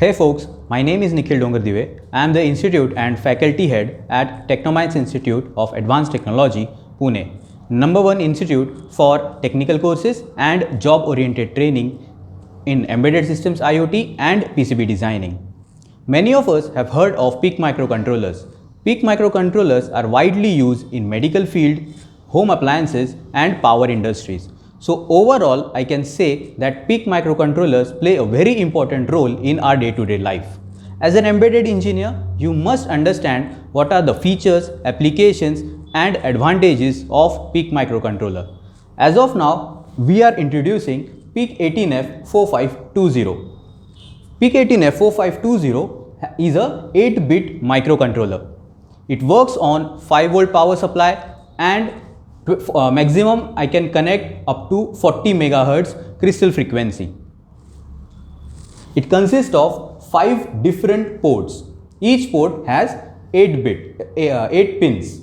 Hey folks, my name is Nikhil Dongardive. I am the Institute and Faculty Head at Technominds Institute of Advanced Technology, Pune, #1 institute for technical courses and job-oriented training in embedded systems IoT and PCB designing. Many of us have heard of PIC microcontrollers. PIC microcontrollers are widely used in medical field, home appliances and power industries. So overall, I can say that PIC microcontrollers play a very important role in our day-to-day life. As an embedded engineer, you must understand what are the features, applications and advantages of PIC microcontroller. As of now, we are introducing PIC18F4520. PIC18F4520 is a 8-bit microcontroller. It works on 5-volt power supply and maximum I can connect up to 40 megahertz crystal frequency. It consists of 5 different ports. Each port has 8 pins.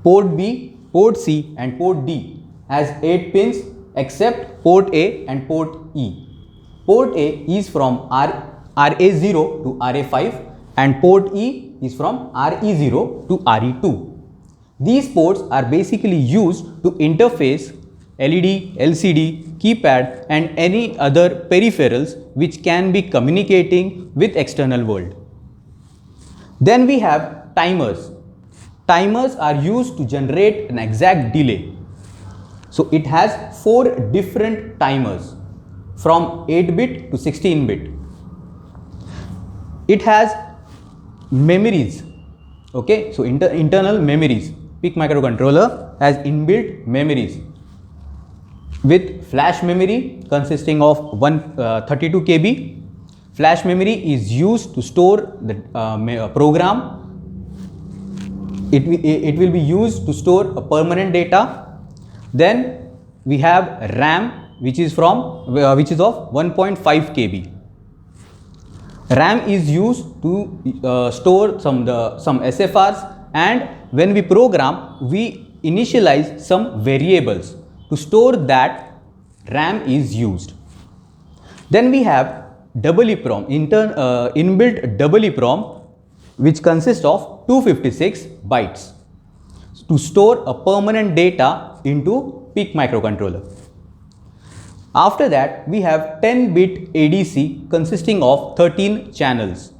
Port B, Port C and Port D has 8 pins except Port A and Port E. Port A is from RA0 to RA5 and Port E is from RE0 to RE2. These ports are basically used to interface LED, LCD, keypad and any other peripherals which can be communicating with external world. Then we have timers. Timers are used to generate an exact delay. So it has 4 different timers from 8-bit to 16-bit. It has memories. Okay, so internal memories. PIC microcontroller has inbuilt memories with flash memory consisting of 32 KB. Flash memory is used to store the program. It will be used to store a permanent data. Then we have RAM which is of 1.5 KB. RAM is used to store some SFRs, and when we program, we initialize some variables to store that RAM is used. Then we have EEPROM, inbuilt EEPROM, which consists of 256 bytes to store a permanent data into PIC microcontroller. After that, we have 10-bit ADC consisting of 13 channels.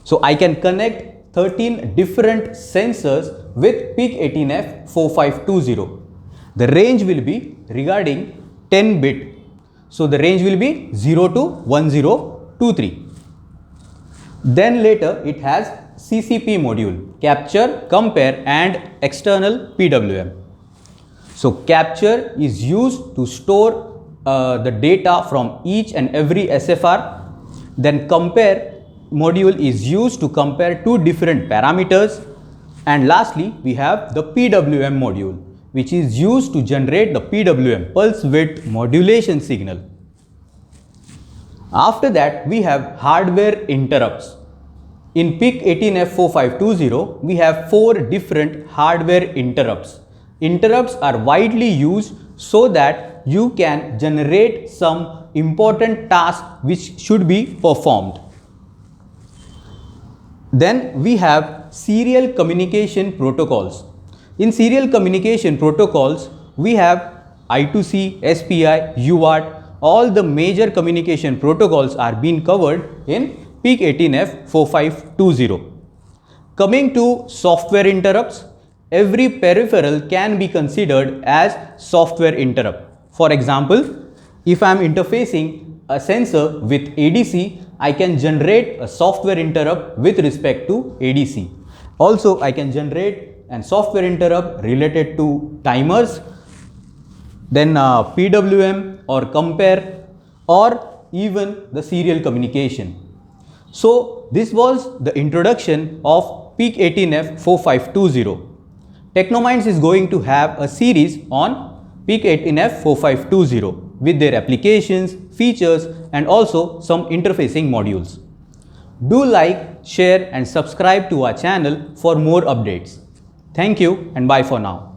So I can connect 13 different sensors with PIC18F4520. The range will be regarding 10-bit. So the range will be 0 to 1023. Then later it has CCP module, capture, compare and external PWM. So capture is used to store the data from each and every SFR. Then compare module is used to compare 2 different parameters. And lastly, we have the PWM module, which is used to generate the PWM, pulse width modulation signal. After that, we have hardware interrupts. In PIC18F4520, we have 4 different hardware interrupts. Interrupts are widely used so that you can generate some important task which should be performed. Then we have serial communication protocols. In serial communication protocols, we have I2C, SPI, UART. All the major communication protocols are being covered in PIC18F4520. Coming to software interrupts, every peripheral can be considered as software interrupt. For example, if I am interfacing a sensor with ADC, I can generate a software interrupt with respect to ADC. Also, I can generate a software interrupt related to timers, then PWM or compare, or even the serial communication. So this was the introduction of PIC18F4520. Technominds is going to have a series on PIC18F4520 with their applications, features and also some interfacing modules. Do like, share and subscribe to our channel for more updates. Thank you and bye for now.